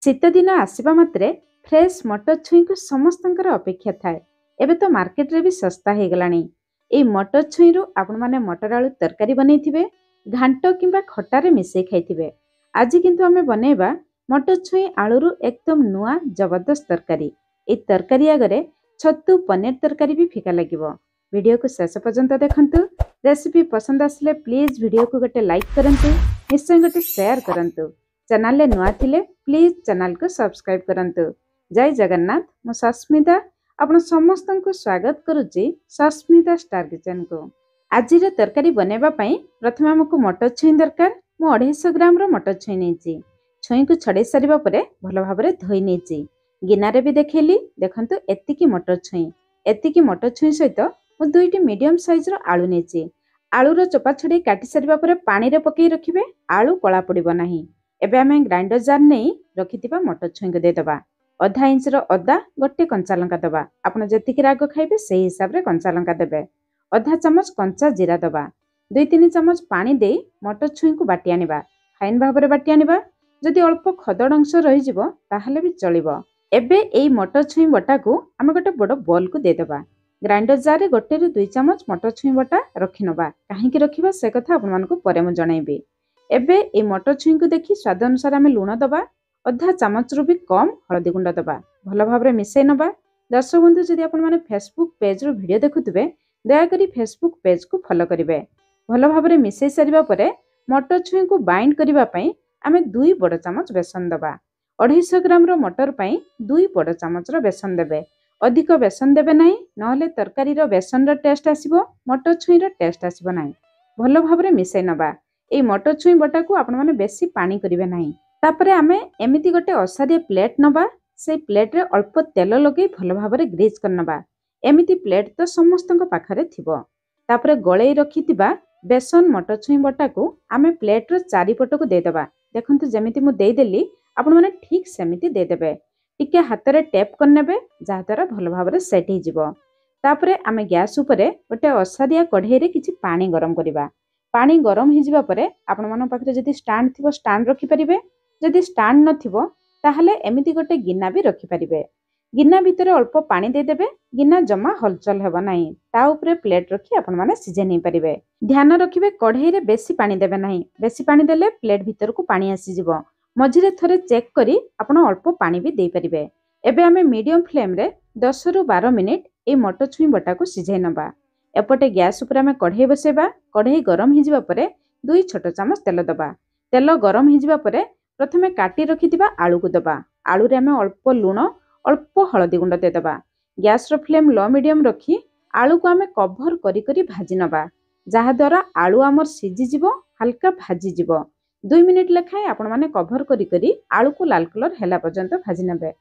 शीत दिन आसवा मात्रे फ्रेश मटर छुई को समस्तंकर अपेक्षा थाए। एबे तो मार्केट रे भी सस्ता हो गलानी। ए मटर छुई रु आपण माने मटर आलू तरकारी बनैथिबे, घांट किंबा खटारे मिसई खाइथिबे। आज किंतु आमे बनेबा मटर छुई आलू रु एकदम नुआ जबरदस्त तरकारी। ए तरकारी आगरे छतु पनीर तरकारी भी फिका लागिबो। वीडियो को शेष पर्यंत देखंतु। रेसिपी पसंद आसले प्लीज वीडियो को गोटे लाइक करंतु, निश्चय गोटे शेयर करंतु। चैनल ले नुआ थिले प्लीज चैनल को सब्सक्राइब करंतु। जय जगन्नाथ। मु सस्मिता आपण समस्त को स्वागत करुच्ची सस्मिता स्टार किचन को। आज तरकारी बनेबा पई प्रथम हमको मटर छुई दरकार। मु 250 ग्राम रो मटर छुई नेची। छुई को छड़े सारिबा परे भलो भाबरे धोई नेची। गिनारे भी देखेली देखंतु एतिकी मटर छुई। एतिकी मटर छुई सहित मु दुईटी मीडियम साइज रो आलू नेची। आलू रो चोपा छड़ी काटी सारिबा परे पानी रे पकई रखिबे, आलू कला पड़िबो नाही। एबे आमे ग्राइंडर जार नहीं रखिथिबा मटर छुई को दे दबा। आधा इंच रो अदा गोटे कंचा लंका दबा। आपण जेतिकी राग खाइबे सेही हिसाब रे कंचा लंका देबे। आधा चमच कंचा जीरा दबा। 2-3 चमच पानी दे मटर छुई को बाटी आनिबा। फाइन भाबरे बाटी आनिबा। जदि अल्प खदड़ अंश रहि जिवो ताहले भी चलिबो। एबे एई मटर छुई बटा को आमे गोटे बड़ बोल को दे दबा। ग्राइंडर जार रे 1-2 चमच मटर छुई बटा रखि नबा। काहे कि रखिबा से कथा आपण मानको परे म जणाइबे। एबे ए मटर छुई को देखि स्वाद अनुसार आमे लूण दबा। आधा चामच रु भी कम हळदी गुंड दबा। भलो भाबरे मिसई नबा। दर्शक बंधु जदि आपण माने फेसबुक पेज रो वीडियो देखुतबे दया करी फेसबुक पेज को फॉलो करिवे। भलो भाबरे मिसई सारिबा परे मटर छुई को बाइंड करिबा पई आमे 2 बड़ चामच बेसन दबा। 250 ग्राम रो मटर पई 2 बड़ चामच रो बेसन देबे। अधिक बेसन देबे नाही, नहले तरकारी रो बेसन रो टेस्ट आसीबो, मटर छुई रो टेस्ट आसीबो नाही। भलो भाबरे मिसई नबा। ए मटर छुई बटा को आपण माने बेसी पानी करिवे नाही। तापरे आमे एमिति गोटे असारिया प्लेट नबा। से प्लेट रे अल्प तेल लगे भलो भाबरे ग्रीस करनबा। एमिति प्लेट तो समस्तଙ୍କ पाखरे थिबो। तापरे गळेई रखितिबा बेसन मटर छुई बटा को आमे प्लेट रो चारि पट को दे दबा। देखंतु जेमिति मु देई देली आपण माने ठीक सेमिति दे देबे। टिके हातरे टैप करनेबे जा द्वारा भलो भाबरे सेट हो जिवो। तापरे आमे गैस उपरे गोटे असारिया कढ़ाई रे किछि पानी गरम करिबा। पानी गरम हो जिबा परे आपण मानो पाखरे जदि स्टैंड थिबो स्टैंड रखि परिबे। जदि स्टैंड न थिबो ताहले एमिति गोटे गिन्ना भी रखि परिबे। गिन्ना भितरे अल्प पानी दे देबे। गिन्ना जमा हलचल हेबो नाही। ता उपरे प्लेट रखि आपण माने सिजे नै परिबे। ध्यान रखिबे कढ़ाई रे बेसी पानी देबे नाही। बेसी पानी देले प्लेट भितर को पानी आसी जिवो। मझिरे थरे चेक करी आपण अल्प पानी भी देई परिबे। एबे आमे मीडियम फ्लेम रे 10 रु 12 मिनिट ए मटर छुई बटा को सिझाई नबा। एपटे गैस उपर आमे कढ़ाई बसेबा। कढ़ाई गरम हो जिबा परे 2 छोट चामच तेल दबा। तेल गरम हो जिबा परे प्रथमे काटी रखिथिबा आलू को दबा। आलू रे आमे अल्प लूण अल्प हळदी गुंड दे दबा। गैस रो फ्लेम लो मीडियम रखी आलू को आमे कवर करी करी भाजी नबा। जहा द्वारा आलू आमर सिझी जिवो, हल्का भाजी जिवो। 2 मिनिट लेखाए आपण माने कवर करी करी आलू को लाल कलर हेला पर्यंत भाजी नेबे।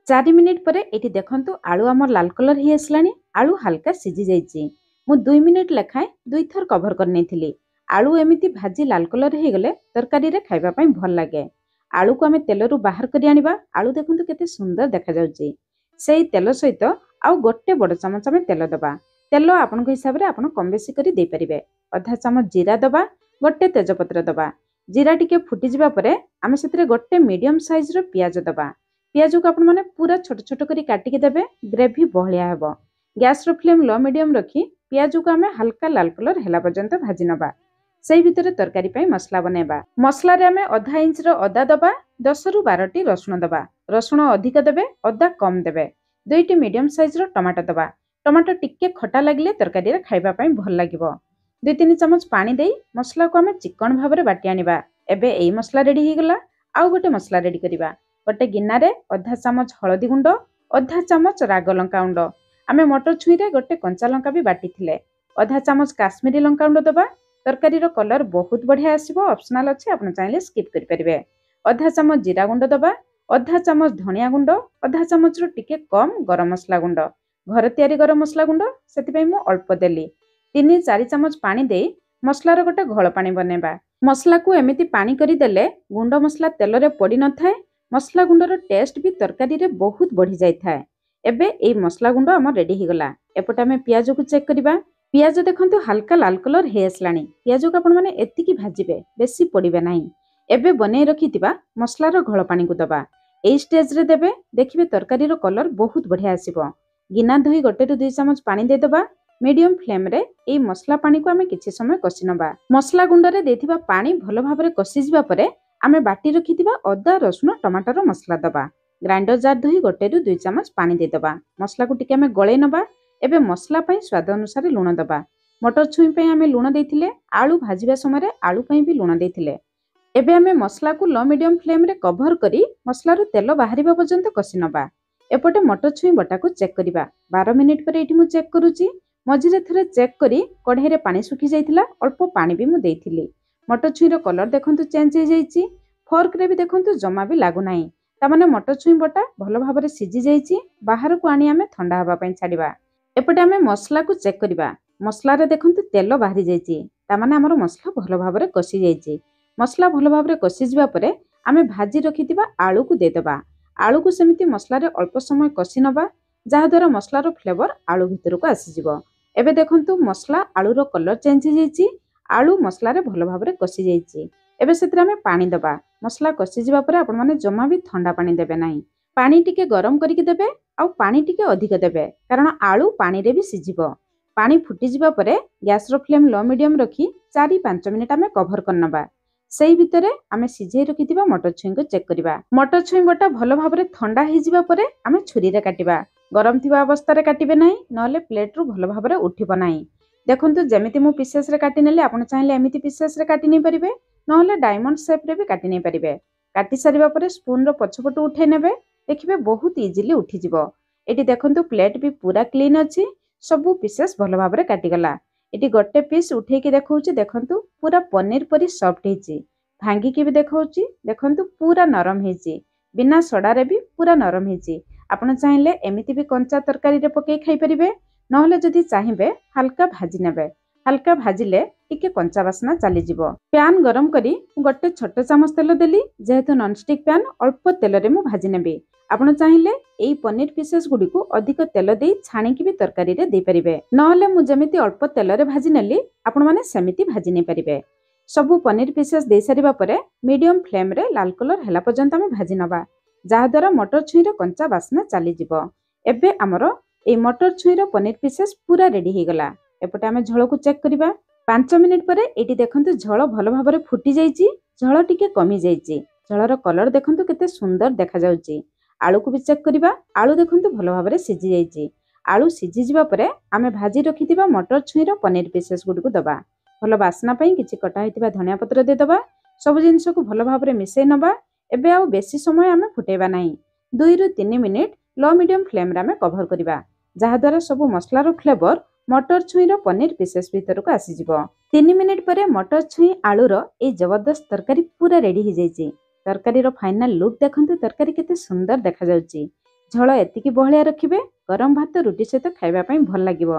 4 मिनिट परे एठी देखंतु आलू आमर लाल कलर ही आसलानी। आलू हल्का सिझी जाईची। मु 2 मिनिट लेखाए 2 थर कवर करने थिली। आलू एमिति भाजी लाल कलर हे गले तरकारी रे खाइबा पई भल लागे। आलू को आमे तेल रु बाहर करी आनिबा। आलू देखंतु केते सुंदर देखा जाउची। सेही तेल सहित आउ गोटे बड़ चामच आमे तेल दबा। तेल आपन को हिसाब रे आपन कम बेसी करी दे परिबे। आधा चामच जीरा दबा। गोटे तेजपत्र दबा। जीरा टिके फुटी जिबा परे आमे सेतरे गोटे मीडियम साइज रो प्याज दबा। प्याज को आपन माने पूरा छोट छोट करी काटी के देबे। ग्रेवी बहलिया हेबो। गैस रो फ्लेम लो मीडियम रखी प्याज को आमे हल्का लाल कलर हेला पर्यंत भाजी नबा। सेही भितरे तरकारी पई मसला बनेबा। मसला रे आमे आधा इंच रो अदा दबा। 10 रु 12 टी रसुण दबा। रसुण अधिक देबे, अदा कम देबे। 2टी मीडियम साइज रो टमाटो दबा। टमाटो टिके खटा लागले तरकारी रे खाइबा पई भल लागिबो। 2-3 चमच पानी देई मसला को आमे चिकन भाबरे बाटी आनिबा। एबे एई मसला रेडी हे गला। आउ गोटे मसला रेडी करिबा। गोटे गिन्ना रे आधा चामच हळदी गुंड, आधा चामच राग लंका गुंड। आमे मटर छुई रे गोटे कंचा लंका भी बाटी थिले। आधा चामच काश्मीरी लंका गुंड दबा। तरकारी रो कलर बहुत बढ़िया आसीबो। ऑप्शनल अछि, आपण चाहिले स्किप करि परिबे। आधा चामच जीरा गुंड दबा। आधा चामच धनिया गुंड, आधा चामच रो टिके कम गरम मसला गुंड। घर तयारी गरम मसला गुंड सेति पई मु अल्प देली। 3-4 चमच पानी देई मसला रो गोटे घोळ पानी बनेबा। मसला को एमिति पानी करी देले गुंड मसला तेल रे पड़ी न थाए। मसला गुंड रो टेस्ट भी तरकारी रे बहुत बढ़ी जाय थाए। एबे ए मसला गुंड हमर रेडी हे गला। एपटे आमे प्याज को चेक करिबा। प्याज देखंतु हल्का लाल कलर हे आसलानी। प्याज को आपण माने एतिकी भाजिबे, बेसी पड़िबे नाही। एबे बनै रखितिबा मसला रो घोळ पानी को दबा। এই ଷ୍ଟେଜ୍ରେ ଦେବେ, ଦେଖିବେ ତରକାରୀର କଲର୍ ବହୁତ ବଢ଼ିଆ ଆସିବ। ଗିନା ଧୋଇ 1ରୁ 2 ଚାମଚ ପାଣି ଦେଇଦେବା। ମିଡିୟମ ଫ୍ଲେମ୍ରେ ଏଇ ମସଲା ପାଣିକୁ ଆମେ କିଛି ସମୟ କଷି ନେବା। ମସଲା ଗୁଣ୍ଡରେ ଦେଇଥିବା ପାଣି ଭଲ ଭାବରେ କଷିଯିବା ପରେ ଆମେ ବାଟି ରଖିଥିବା ଅଦା ରସୁଣ ଟମାଟର ମସଲା ଦେବା। ଗ୍ରାଇଣ୍ଡର ଜାର୍ ଧୋଇ 1ରୁ 2 ଚାମଚ ପାଣି ଦେଇଦେବା। ମସଲାକୁ ଟିକେ ଆମେ ଗଳେଇ ନେବା। ଏବେ ମସଲା ପାଇଁ ସ୍ୱାଦ ଅନୁସାରେ ଲୁଣ ଦେବା। ମଟର ଛୁଇଁ ପାଇଁ ଆମେ ଲୁଣ ଦେଇଥିଲେ, ଆଳୁ ଭାଜିବା ସମୟରେ ଆଳୁ ପାଇଁ ବି ଲୁଣ ଦେଇଥିଲେ। ଏବେ ଆମେ ମସଲାକୁ लो ମିଡିୟମ ଫ୍ଲେମ୍ରେ କଭର କରି ମସଲାରୁ ତେଲ ବାହାରିବା ପର୍ଯ୍ୟନ୍ତ କଷି ନେବା। ଏପଟେ ମଟର ଛୁଇଁ ବଟାକୁ ଚେକ୍ କରିବା। 12 ମିନିଟ୍ ପରେ ଏଇଠି ମୁଁ ଚେକ୍ କରୁଛି। ମଝିରେ ଥରେ ଚେକ୍ କରି କଢ଼େଇରେ ପାଣି ଶୁଖି ଯାଇଥିଲା, ଅଳ୍ପ ପାଣି ବି ମୁଁ ଦେଇଥିଲି। ମଟର ଛୁଇଁର କଲର୍ ଦେଖନ୍ତୁ ଚେଞ୍ଜ ହେଇଯାଇଛି। ଫର୍କରେ ବି ଦେଖନ୍ତୁ ଜମା ବି ଲାଗୁନାହିଁ। ତାମାନେ ମଟର ଛୁଇଁ ବଟା ଭଲ ଭାବରେ ସିଝି ଯାଇଛି। ବାହାରକୁ ଆଣି ଆମେ ଥଣ୍ଡା ହେବା ପାଇଁ ଛାଡ଼ିବା। ଏପଟେ ଆମେ ମସଲାକୁ ଚେକ୍ କରିବା। ମସଲାରେ ଦେଖନ୍ତୁ ତେଲ ବାହାରି ଯାଇଛି। ତାମାନେ ଆମର ମସଲା ଭଲ ଭାବରେ କଷି ଯାଇଛି। ମସଲା ଭଲ ଭାବରେ କଷିଯିବା ପରେ ଆମେ ଭାଜି ରଖିଥିବା ଆଳୁକୁ ଦେଇଦେବା। ଆଳୁକୁ ସେମିତି ମସଲାରେ ଅଳ୍ପ ସମୟ କଷି ନେବା, ଯାହାଦ୍ୱାରା ମସଲାର ଫ୍ଲେଭର ଆଳୁ ଭିତରକୁ ଆସିଯିବ। ଏବେ ଦେଖନ୍ତୁ ମସଲା ଆଳୁର କଲର୍ ଚେଞ୍ଜ ହେଇଯାଇଛି। ଆଳୁ ମସଲାରେ ଭଲ ଭାବରେ କଷି ଯାଇଛି। ଏବେ ସେଥିରେ ଆମେ ପାଣି ଦେବା। ମସଲା କଷିଯିବା ପରେ ଆପଣମାନେ ଜମା ବି ଥଣ୍ଡା ପାଣି ଦେବେ ନାହିଁ। ପାଣି ଟିକେ ଗରମ କରିକି ଦେବେ, ଆଉ ପାଣି ଟିକେ ଅଧିକ ଦେବେ, କାରଣ ଆଳୁ ପାଣିରେ ବି ସିଝିବ। ପାଣି ଫୁଟିଯିବା ପରେ ଗ୍ୟାସ୍ର ଫ୍ଲେମ୍ लो ମିଡିୟମ ରଖି 4-5 ମିନିଟ୍ ଆମେ କଭର କରିନେବା। ସେଇ ଭିତରେ ଆମେ ସିଝେଇ ରଖିଥିବା ମଟର ଛୁଇଁକୁ ଚେକ୍ କରିବା। ମଟର ଛୁଇଁ ବଟା ଭଲ ଭାବରେ ଥଣ୍ଡା ହେଇଯିବା ପରେ ଆମେ ଛୁରୀରେ କାଟିବା। ଗରମ ଥିବା ଅବସ୍ଥାରେ କାଟିବେ ନାହିଁ, ନହେଲେ ପ୍ଲେଟ୍ରୁ ଭଲ ଭାବରେ ଉଠିବ ନାହିଁ। ଦେଖନ୍ତୁ ଯେମିତି ମୁଁ ପିସେସ୍ରେ କାଟି ନେଲି, ଆପଣ ଚାହିଁଲେ ଏମିତି ପିସେସ୍ରେ କାଟି ନେଇପାରିବେ, ନହେଲେ ଡାଇମଣ୍ଡ ସେପ୍ରେ ବି କାଟି ନେଇପାରିବେ। କାଟି ସାରିବା ପରେ ସ୍ପୁନ୍ର ପଛପଟୁ ଉଠାଇ ନେବେ, ଦେଖିବେ ବହୁତ ଇଜିଲି ଉଠିଯିବ। ଏଠି ଦେଖନ୍ତୁ ପ୍ଲେଟ୍ ବି ପୁରା କ୍ଲିନ୍ ଅଛି, ସବୁ ପିସେସ୍ ଭଲ ଭାବରେ କାଟିଗଲା। ଏଠି ଗୋଟେ ପିସ୍ ଉଠେଇକି ଦେଖଉଛି, ଦେଖନ୍ତୁ ପୁରା ପନିର ପରି ସଫ୍ଟ ହେଇଛି। ଭାଙ୍ଗିକି ବି ଦେଖଉଛି, ଦେଖନ୍ତୁ ପୁରା ନରମ ହେଇଛି। ବିନା ସଡ଼ାରେ ବି ପୁରା ନରମ ହେଇଛି। ଆପଣ ଚାହିଁଲେ ଏମିତି ବି କଞ୍ଚା ତରକାରୀରେ ପକେଇ ଖାଇପାରିବେ, ନହେଲେ ଯଦି ଚାହିଁବେ ହାଲକା ଭାଜି ନେବେ। ହାଲକା ଭାଜିଲେ ଟିକେ କଞ୍ଚା ବାସ୍ନା ଚାଲିଯିବ। ପ୍ୟାନ୍ ଗରମ କରି ଗୋଟେ ଛୋଟ ଚାମଚ ତେଲ ଦେଲି। ଯେହେତୁ ନନଷ୍ଟିକ୍ ପ୍ୟାନ୍, ଅଳ୍ପ ତେଲରେ ମୁଁ ଭାଜି ନେବି। ଆପଣ ଚାହିଁଲେ ଏଇ ପନିର ପିସେସ୍ ଗୁଡ଼ିକୁ ଅଧିକ ତେଲ ଦେଇ ଛାଣିକି ବି ତରକାରୀରେ ଦେଇପାରିବେ, ନହେଲେ ମୁଁ ଯେମିତି ଅଳ୍ପ ତେଲରେ ଭାଜି ନେଲି, ଆପଣମାନେ ସେମିତି ଭାଜି ନେଇପାରିବେ। ସବୁ ପନିର ପିସେସ୍ ଦେଇସାରିବା ପରେ ମିଡିୟମ ଫ୍ଲେମ୍ରେ ଲାଲ କଲର୍ ହେଲା ପର୍ଯ୍ୟନ୍ତ ଆମେ ଭାଜି ନେବା, ଯାହାଦ୍ୱାରା ମଟର ଛୁଇଁର କଞ୍ଚା ବାସ୍ନା ଚାଲିଯିବ। ଏବେ ଆମର ଏଇ ମଟର ଛୁଇଁର ପନିର ପିସେସ୍ ପୁରା ରେଡି ହେଇଗଲା। ଏପଟେ ଆମେ ଝୋଳକୁ ଚେକ୍ କରିବା। 5 ମିନିଟ୍ ପରେ ଏଇଠି ଦେଖନ୍ତୁ ଝୋଳ ଭଲ ଭାବରେ ଫୁଟି ଯାଇଛି। ଝୋଳ ଟିକେ କମି ଯାଇଛି। ଝୋଳର କଲର୍ ଦେଖନ୍ତୁ କେତେ ସୁନ୍ଦର ଦେଖାଯାଉଛି। ଆଳୁକୁ ବି ଚେକ୍ କରିବା। ଆଳୁ ଦେଖନ୍ତୁ ଭଲ ଭାବରେ ସିଝି ଯାଇଛି। ଆଳୁ ସିଝିଯିବା ପରେ ଆମେ ଭାଜି ରଖିଥିବା ମଟର ଛୁଇଁର ପନିର ପିସେସ୍ ଗୁଡ଼ିକୁ ଦେବା। ଭଲ ବାସ୍ନା ପାଇଁ କିଛି କଟା ହୋଇଥିବା ଧନିଆ ପତ୍ର ଦେଇଦେବା। ସବୁ ଜିନିଷକୁ ଭଲ ଭାବରେ ମିଶାଇ ନେବା। ଏବେ ଆଉ ବେଶୀ ସମୟ ଆମେ ଫୁଟାଇବା ନାହିଁ। 2ରୁ 3 ମିନିଟ୍ लो ମିଡିୟମ ଫ୍ଲେମ୍ରେ ଆମେ କଭର କରିବା, ଯାହାଦ୍ୱାରା ସବୁ ମସଲାର ଫ୍ଲେଭର ମଟର ଛୁଇଁର ପନିର ପିସେସ୍ ଭିତରକୁ ଆସିଯିବ। 3 ମିନିଟ୍ ପରେ ମଟର ଛୁଇଁ ଆଳୁର ଏଇ ଜବରଦସ୍ତ ତରକାରୀ ପୁରା ରେଡି ହେଇଯାଇଛି। ତରକାରୀର ଫାଇନାଲ ଲୁକ୍ ଦେଖନ୍ତୁ, ତରକାରୀ କେତେ ସୁନ୍ଦର ଦେଖାଯାଉଛି। ଝୋଳ ଏତିକି ବହଳିଆ ରଖିବେ, ଗରମ ଭାତ ରୁଟି ସହିତ ଖାଇବା ପାଇଁ ଭଲ ଲାଗିବ।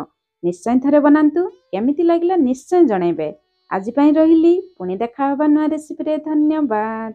ନିଶ୍ଚୟ ଥରେ ବନାନ୍ତୁ। କେମିତି ଲାଗିଲା ନିଶ୍ଚୟ ଜଣାଇବେ। ଆଜି ପାଇଁ ରହିଲି, ପୁଣି ଦେଖା ହେବା ନୂଆ ରେସିପିରେ। ଧନ୍ୟବାଦ।